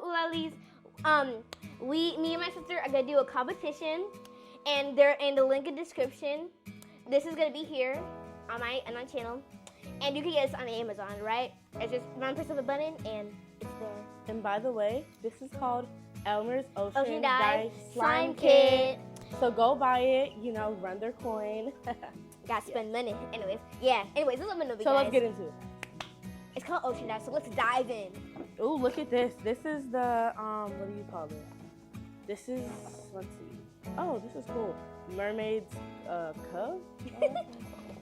lollies. Me and my sister are gonna do a competition, and they're in the link in the description. This is gonna be here on my channel, and you can get this on Amazon, right? It's just one press of a button, and it's there. And by the way, this is called Elmer's Ocean Dive Slime Kit. So go buy it, you know, run their coin. Gotta spend money. Anyways, yeah. Anyways, let me know, guys. So let's get into it. It's called Ocean Dive, so let's dive in. Oh, look at this. This is the, what do you call it? This is, let's see. Oh, this is cool. Mermaid's cove?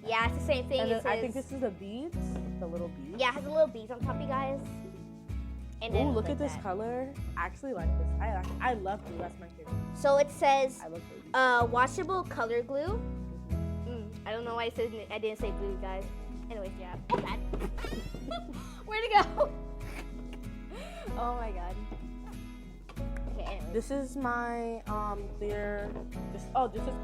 Yeah, it's the same thing. And then I think this is the beads, the little beads. Yeah, it has the little beads on top, you guys. And oh, look at this color. I actually like this. I love blue. That's my favorite. So it says, I love blue. washable color glue. I don't know why I didn't say blue, guys. Anyways, yeah. Oh, bad. Where'd it go? Oh my god. Okay, anyways. This is my clear. This is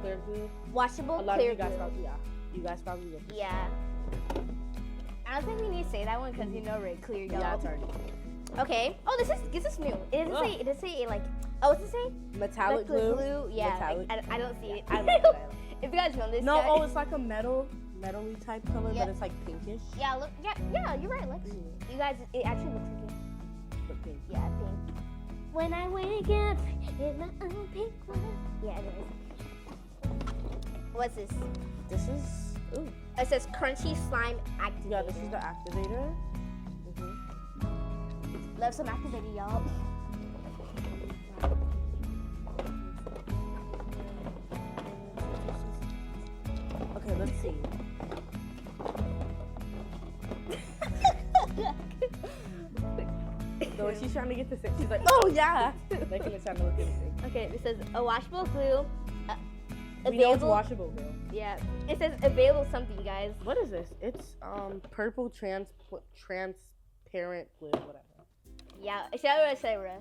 clear glue. Washable A lot clear of you guys glue. probably, you guys probably get this. Yeah. I don't think we need to say that one because you know we're clear, y'all. Yeah, it's already. Okay. Oh, this is new. It doesn't say like. Oh, what's it say? Metallic glue. Yeah. Metallic. Like, I don't see it. I like it. If you guys know this. No, guys, oh, it's like a metally type color, Yeah. but it's like pinkish. Yeah. Look. Yeah. You're right, Lex. You guys, it actually looks like it. But pink. Yeah, pink. When I wake up in my own pink one. Yeah. Anyways. What's this? This is. Ooh. It says crunchy slime activator. Yeah, this is the activator. Love some activator, y'all. Okay, let's see. So when she's trying to get the thing, she's like, oh yeah! Making it sound to look at the thing. Okay, it says a washable glue. We know it's washable glue. Yeah, it says available something, guys. What is this? It's purple transparent glue, whatever. Yeah, etc.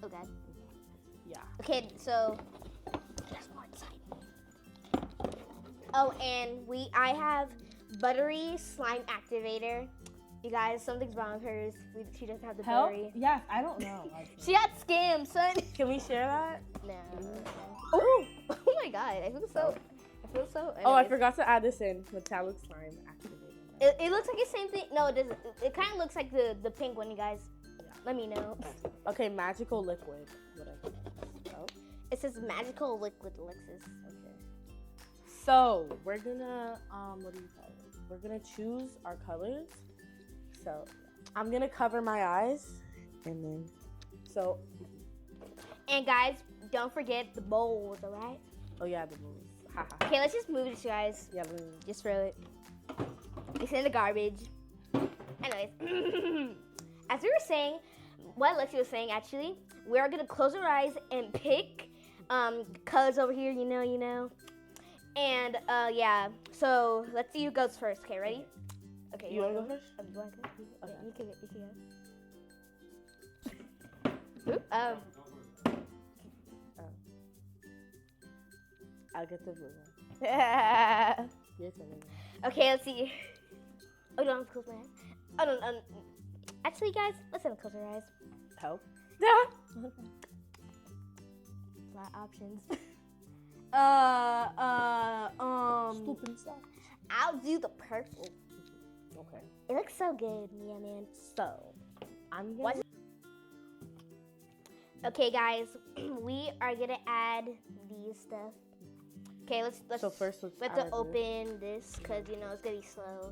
Oh god. Yeah. Okay, so there's more inside. Oh, and I have buttery slime activator. You guys, something's wrong with hers. She doesn't have the buttery. Yes, I don't know. She got scammed, son. Can we share that? No. Oh, oh my god, I feel so. Oh, I anyways. forgot to add this in. Metallic slime activator. It looks like the same thing. No, it doesn't. It kind of looks like the pink one, you guys. Yeah. Let me know. Okay, magical liquid. Whatever. Oh. It says magical liquid, Alexis. Okay. So we're gonna what do you call it? We're gonna choose our colors. So I'm gonna cover my eyes, and then And guys, don't forget the bowls, alright? oh yeah, the moves. Okay, let's just move this, guys. Yeah, Just throw it. It's in the garbage. Anyways, as we were saying, what Lexi was saying actually, we're gonna close our eyes and pick colors over here, you know. And yeah, so let's see who goes first. Okay, ready? Okay, You wanna go first? You want to go? Okay. Yeah, you can go. Oop, I'll get the blue one. Your turn. Okay, let's see. Oh, don't have to close my eyes. Oh, no. Actually, guys, let's not close our eyes. Help. A lot of options. Stupid stuff. I'll do the purple. Okay. It looks so good. Yeah, man. So I'm gonna. Okay, guys, we are gonna add these stuff. Okay, let's. So first, let's we have add to glue. open this because it's gonna be slow.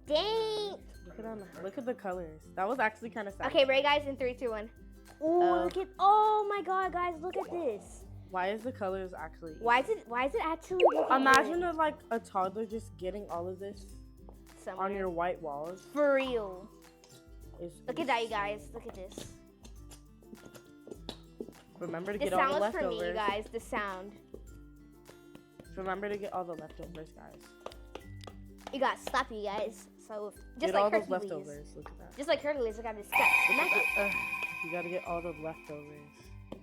Dang. Look at the colors. That was actually kind of sad. Okay, ready, guys? In 3, 2, 1. Ooh, look at. Oh my God, guys, look at this. Why is the colors actually? Why is it actually? Imagine a toddler just getting all of this somewhere on your white walls. For real. It's Look at that, you guys. Look at this. Remember to The get all the sound was for leftovers. me, you guys. The sound. Remember to get all the leftovers, guys. You got slap, you guys. So just Get like all those Hercules. leftovers. Look at that. Just like Hercules, I got this stuff. You gotta get all the leftovers.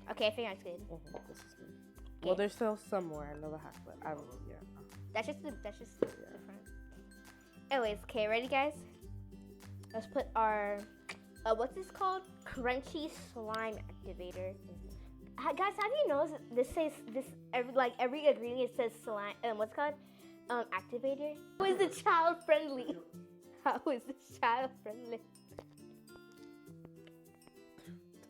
Okay, I think that's good. This is good. Well, there's still some more. I know the half, but I don't know. Yeah. That's just the front. Anyways, okay, ready, guys? Let's put our what's this called? Crunchy slime activator. Guys, have you noticed this says this every ingredient says slime? What's it called? Activator. How is it child friendly? How is this child friendly?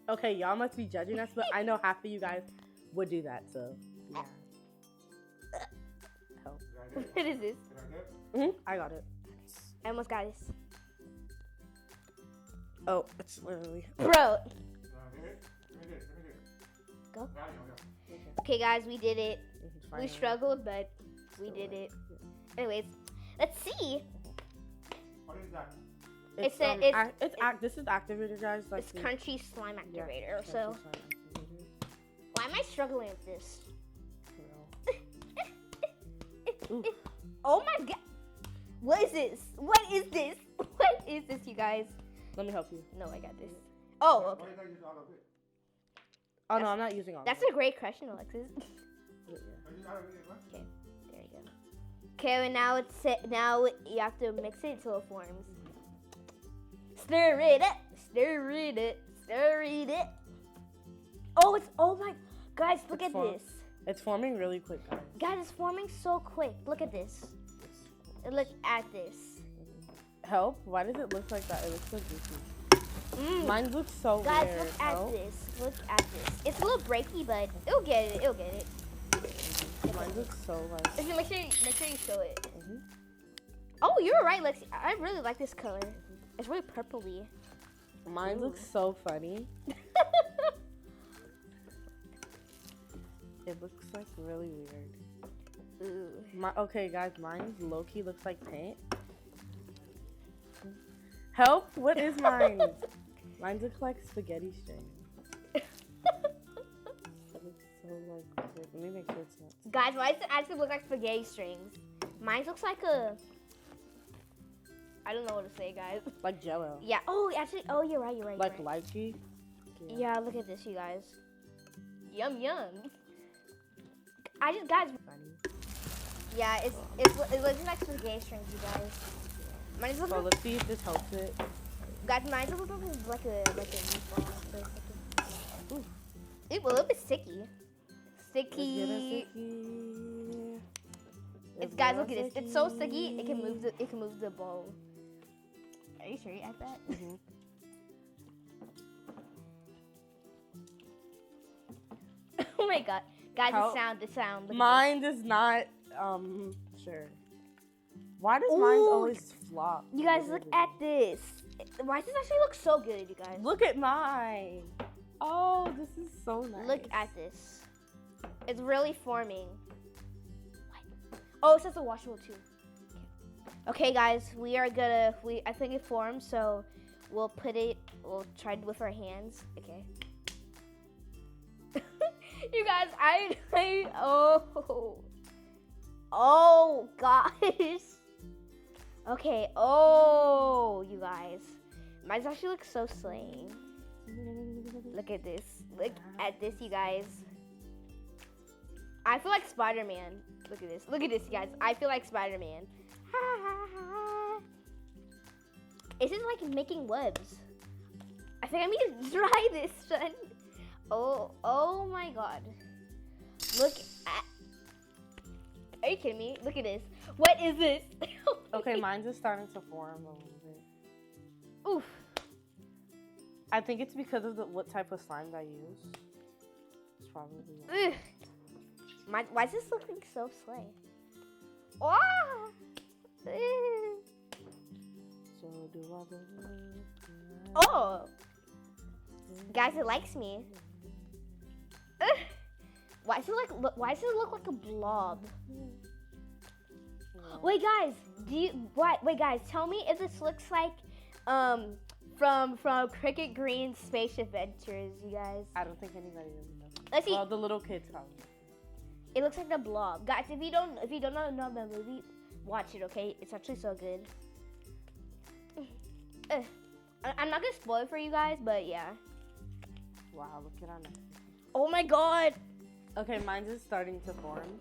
Okay, y'all must be judging us, but I know half of you guys would do that, so yeah. Help. What is this? I got it. I almost got this. Oh, it's literally. Bro. Go. Okay, guys, we did it. We struggled, but we did it. Anyways, let's see. What is that? This is activator, guys. Like It's crunchy slime activator. Yeah, So why am I struggling with this? Oh my god! What is this? What is this? What is this, you guys? Let me help you. No, I got this. Oh, okay. Why did I use all of it? Oh no, I'm not using all. That's of a great question, Alexis. it. Yeah. I used all of it, what? Okay, there you go. Okay, and now it's set. Now you have to mix it until it forms. Stir it up, stir it up, stir it up. Oh, oh my, guys, look at this. It's forming really quick, guys. Guys, it's forming so quick. Look at this. Look at this. Help? Why does it look like that? It looks so goofy. Mine looks so Guys, weird. look at Help? this. Look at this. It's a little breaky, but it'll get it. It'll get it. Mine looks so like. Okay, make sure you show it. Oh, you were right, Lexi. I really like this color. It's really purpley. Mine looks so funny. It looks like really weird. Ooh. Okay, guys, mine low-key looks like paint. Help! What is mine? Mine looks like spaghetti string. It looks so like. Let me make sure it's not. Guys, why does it actually look like spaghetti strings? Mine looks like a. I don't know what to say, guys. Like Jello. Yeah. Oh, actually. Oh, you're right. You're right. Like you're right. lychee. Yeah. Look at this, you guys. Yum yum. I just guys. Funny. Yeah, it looks like spaghetti strings, you guys. Mine's So looking. let's see if this helps it. Guys, mine's looking like a meatball. Ooh, a little bit sticky. Sticky. It's guys, look at this. It's so sticky. It can move the bowl. Are you sure you had that? Oh my god, guys, the sound. Look at Mine does not. Sure. Why does mine Ooh. always flop? this. You guys, look at this. Why does this actually look so good, you guys? Look at mine. Oh, this is so nice. Look at this. It's really forming. Oh, it says a washable too. Okay, guys, I think it formed, so we'll try it with our hands. Okay. You guys, oh, gosh. Okay, oh, you guys. Mine actually looks so slaying. Look at this. Look at this, you guys. I feel like Spider-Man. Look at this. Look at this, you guys. I feel like Spider-Man. This is like making webs. I think I need to try this, son. Oh my god. Look at. Are you kidding me? Look at this. What is this? Okay, mine's just starting to form a little bit. Oof. I think it's because of what type of slime I use. It's probably. Ugh. Why does this look like so slay? Oh! So do I believe? Oh! Guys, it likes me. Ugh. Why does it look like a blob? Wait, guys, wait, guys, tell me if this looks like from Cricket Green's Space Adventures, you guys. I don't think anybody really knows. Let's see. Well, the little kids probably. It looks like the blob. Guys, if you don't know the movie, watch it, okay? It's actually so good. I'm not gonna spoil it for you guys, but yeah. Wow, look at that. Oh my god. Okay, mine's just starting to form.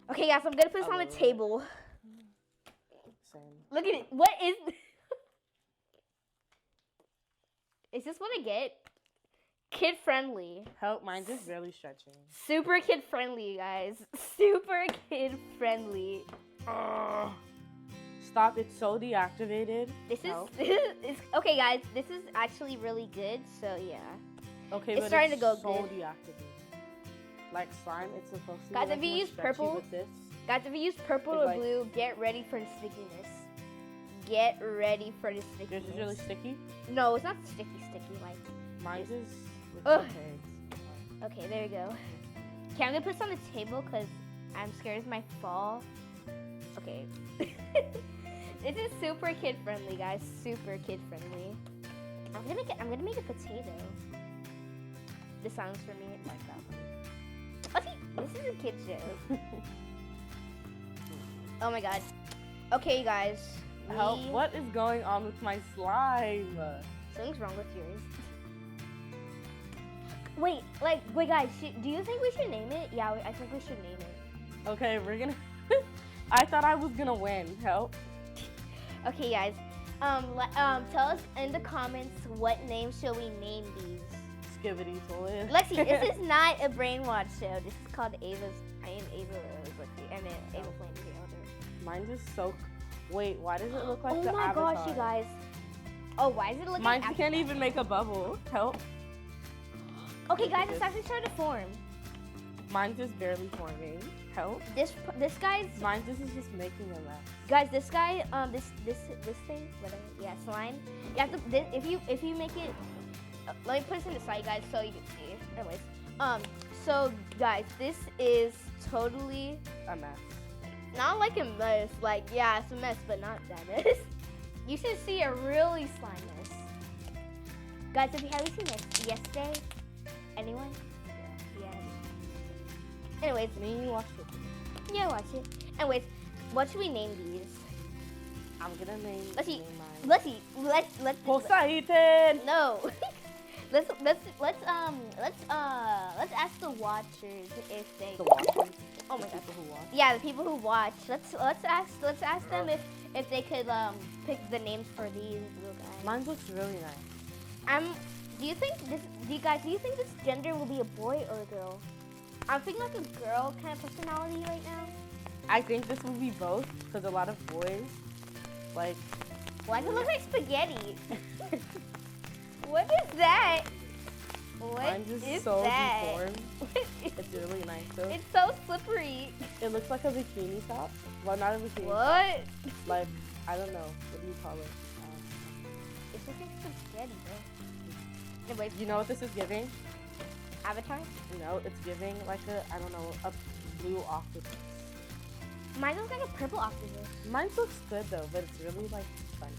Okay, guys, I'm gonna put this on the table. Same. Look at it. What is? Is this what I get? Kid friendly. Help, mine's just barely stretching. Super kid friendly, you guys. Super kid friendly. Stop, it's so deactivated. This is, Help. okay, guys. This is actually really good. So yeah. Okay, It's but starting it's to go so good. deactivated. Like slime, it's supposed to Guys, be if like, you more use stretchy purple- with this. Guys, if you use purple It's or like- blue, get ready for the stickiness. Get ready for the Yours stickiness. is really sticky. No, it's not sticky. Like. Mine is. It's Ugh. okay. Okay, there we go. Okay, I'm gonna put this on the table because I'm scared it might fall. Okay. This is super kid friendly, guys. Super kid friendly. I'm gonna make a potato. This sounds for me like that. Okay, this is a kid show. Oh my god. Okay, you guys. Help! What is going on with my slime? Something's wrong with yours. Wait, guys. Do you think we should name it? Yeah, I think we should name it. Okay, we're gonna. I thought I was gonna win. Help! Okay, guys. Tell us in the comments what name shall we name these. Skibbity toilet. Lexi, this is not a brainwash show. This is called Ava's. I am Ava. I mean, Ava Flame. Mine's just so. Wait, why does it look like Oh the my avatar? gosh, you guys. Oh, why is it looking? Mine can't even make a bubble. Help! Okay, guys, it's actually starting to form. Mine's just barely forming. Help! This guy's Mine just is just making a mess. guys. This guy this thing whatever. Yeah, slime. You have to if you make it. Let me put this in the side, guys, so you can see. Anyways, so guys, this is totally A mess. not like a mess. Like, yeah, it's a mess, but not that mess. You should see a really slime mess. Guys, if you haven't seen this yesterday, anyone? Yeah. Anyways, Me and you watched it. yeah, watch it. Anyways, what should we name these? I'm gonna name. Let's see. Mine. Let's Poseidon! no. let's ask the watchers if they. The watchers. Oh my god. People who watch. Yeah, the people who watch. Let's ask them if they could pick the names for these little guys. Mine looks really nice. Do you think this gender will be a boy or a girl? I'm thinking like a girl kind of personality right now. I think this will be both because a lot of boys like. Why does it look like spaghetti? What is that? What Mine's just is so that? deformed. What is- It's really nice though. It's so slippery. It looks like a bikini top. Well, not a bikini. What? Like, I don't know. What do you call it? It's looking like spaghetti, bro. Anyways, You know what this is giving? Avatar. No, it's giving like a, I don't know, a blue octopus. Mine looks like a purple octopus. Mine looks good though, but it's really like fun.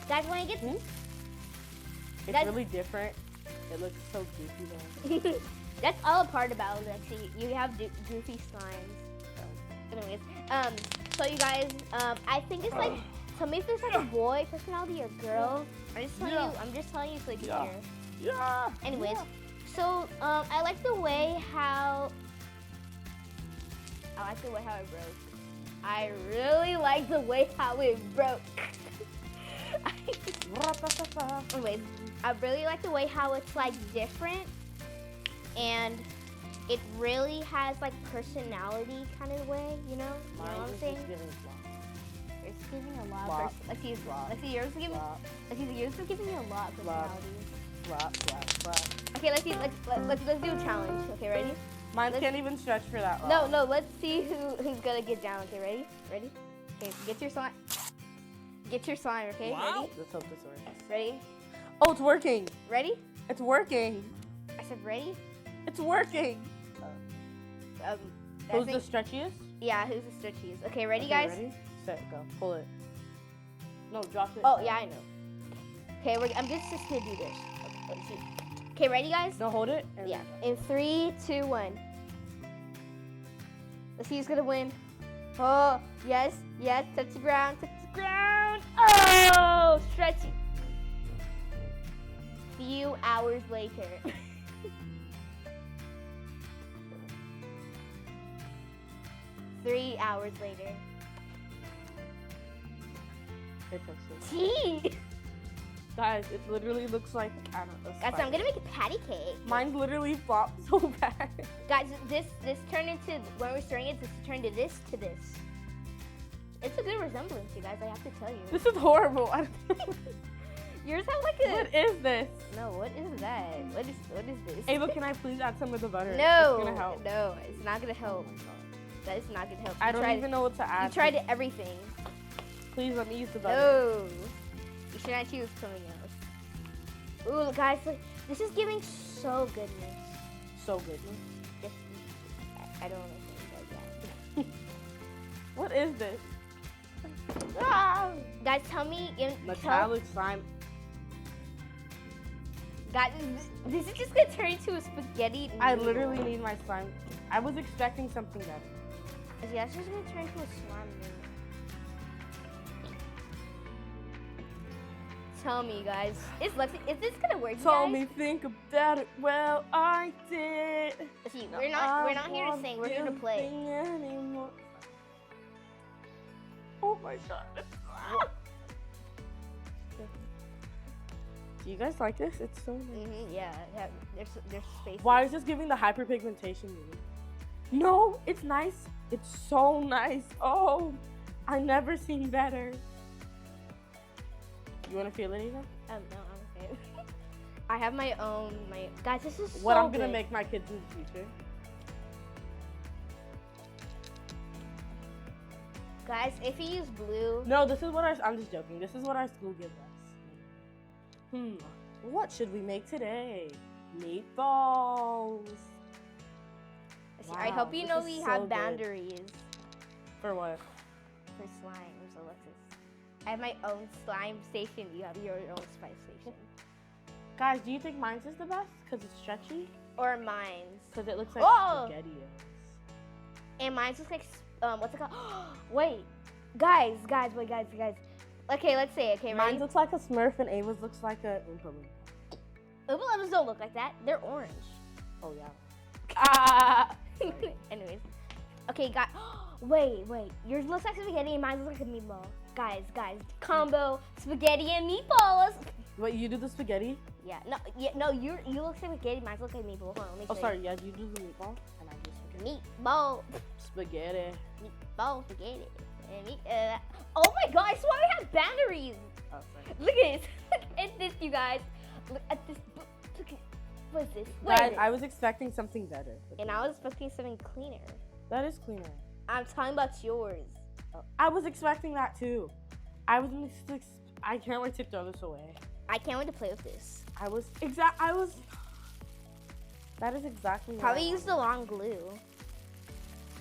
Guys, when I get It's That's- really different. It looks so goofy though. that's all a part about it, actually. You have goofy slimes. So, anyways, so you guys, I think it's like, tell me if there's like a boy personality or girl. I'm just telling you so you can Yeah. hear. Yeah. Anyways, yeah. so I like the way how it broke. I really like the way how it broke. Anyways, I really like the way how it's like different, and it really has like personality kind of way. You know Mine what I'm is saying? just giving flop. It's giving a lot Flop. of personality. Flop. Let's see, yours is giving. Flop, Let's see, yours is giving me a lot of Flop. personality. flop, flop, flop. Okay, let's see. Let's do a challenge. Okay, ready? Mine Let's- can't even stretch for that No, long. no. Let's see who's gonna get down. Okay, ready? Ready? Okay, get your slime. Get your slime. Okay, Let's hope this works. ready? Oh, it's working. Ready? It's working. I said ready. It's working. I Who's think- the stretchiest? Yeah, who's the stretchiest? Okay, ready, Okay, guys? Ready? Set, go. Pull it. No, drop it. Oh, yeah, I know. Okay, I'm just gonna do this. Okay, let's see. Okay, ready, guys? No, hold it. And Yeah. In 3, 2, 1. Let's see who's gonna win. Oh, yes, yes. Touch the ground. Touch the ground. Oh, stretchy. Few hours later. 3 hours later. It touched it. Gee. Guys, it literally looks like, I don't know. Guys, I'm gonna make a patty cake. Mine literally flopped so bad. Guys, this turned into, when we're stirring it, this turned to this to this. It's a good resemblance, you guys, I have to tell you. This is horrible. Yours have like a... What is this? No, what is that? What is this? Ava, can I please add some of the butter? No. It's gonna help. No, it's not gonna Oh help. my God. That is not gonna help. I don't even know what to add. You tried everything. Please let me use the butter. No. You should not choose something else. Ooh, guys, look, this is giving so goodness. So good. Just, I don't want to say like that. What is this? Ah! Guys, tell me. Metallic slime. Guys, this is just gonna turn into a spaghetti noodle. I literally need my slime. I was expecting something better. Yeah, it's just gonna turn into a slime noodle. Tell me, guys. Is this gonna work, you Told guys? me think about it. Well, I did. See, we're not here to sing. We're here to play. Anymore. Oh my God. Do you guys like this? It's so nice. Yeah. There's space. Why is this giving the hyperpigmentation movie? No, it's nice. It's so nice. Oh, I never seen better. You want to feel it, Eva? No, I'm okay. I have my own. Guys, this is so What I'm gonna good. make my kids in the future. Guys, if you use blue, No, this is what I'm just joking. This is what our school gives us. What should we make today? Meatballs. I Wow, hope you this know is we so have good. boundaries For what? for slimes, Alexis. I have my own slime station. You have your own spice station. Guys, do you think mine's is the best? Because it's stretchy? Or mine's. Because it looks like Oh! spaghetti. And mine's looks like, what's it called? Wait. Guys. Okay, let's say it. Okay, Mine ready? looks like a Smurf and Ava's looks like a Oompa Loompa. Oompa Loompas don't look like that. They're orange. Oh, yeah. Ah. Anyways. Okay, guys. Wait. Yours looks like spaghetti and mine looks like a meatball. Guys. Combo spaghetti and meatballs. Wait, you do the spaghetti? Yeah. No. You look like spaghetti. Mine look like meatball. Hold on, let me Oh, show sorry. Yeah, you do the meatball, and I do spaghetti. Meatball. Spaghetti. Meatball spaghetti. And oh my God! I swear we have batteries. Oh, sorry. Look at this. Look at this, you guys. Look at this. Look at, what is this? What is Guys, this? I was expecting something better. And I was expecting something cleaner. That is cleaner. I'm talking about yours. I was expecting that too. I can't wait to throw this away. I can't wait to play with this. That is exactly. Probably what I use the long glue.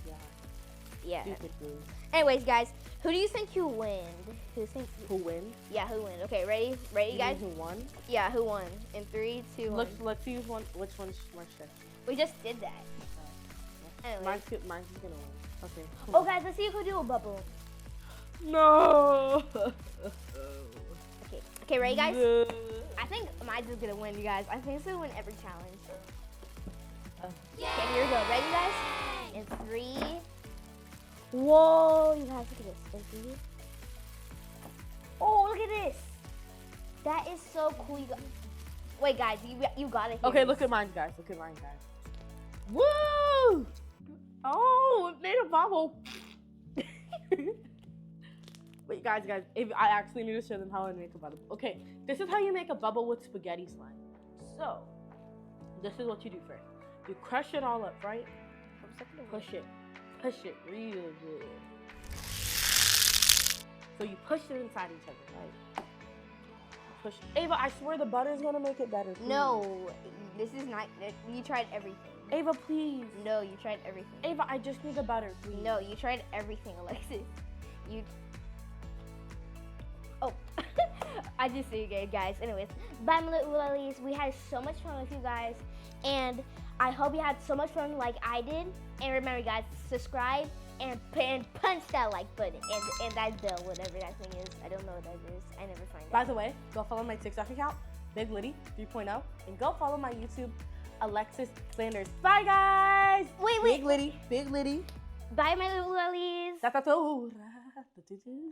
wanted. Yeah. Stupid glue. Anyways, guys, who do you think you win? Who wins? Yeah, who win? Okay, ready? Ready, You guys? mean who won? Yeah, who won? In 3, 2, 1. Let's use one. Which one's more stretchy? We just did that. Anyways. Mine's gonna win. Okay. Oh, guys, let's see if we do a bubble. No. Okay, ready, guys? No. I think mine's is gonna win, you guys. I think it's gonna win every challenge. Okay, here we go. Ready, guys? In 3. Whoa, you guys, look at this. In 3. Oh, look at this. That is so cool. Wait, guys, you gotta hear Okay, this. look at mine, guys. Look at mine, guys. Woo! Oh, it made a bubble. Wait, guys, I actually need to show them how I make a bubble. Okay, this is how you make a bubble with spaghetti slime. So, this is what you do first. You crush it all up, right? Push it real good. So you push it inside each other, right? Push. Ava, I swear the butter is gonna make it better. Please. No, this is not. You tried everything. Ava, please. No, you tried everything. Ava, I just need the butter, please. No, you tried everything, Alexis. You. Oh, I just see you guys. Anyways, bye, my little lollies. We had so much fun with you guys, and I hope you had so much fun like I did. And remember, guys, subscribe and punch that like button and that bell, whatever that thing is. I don't know what that is. I never find it. By the way, go follow my TikTok account, Big Liddy 3.0, and go follow my YouTube, Alexis Sanders. Bye, guys. Wait. Big Liddy. Bye, my little lollies. Ta-ta-ta.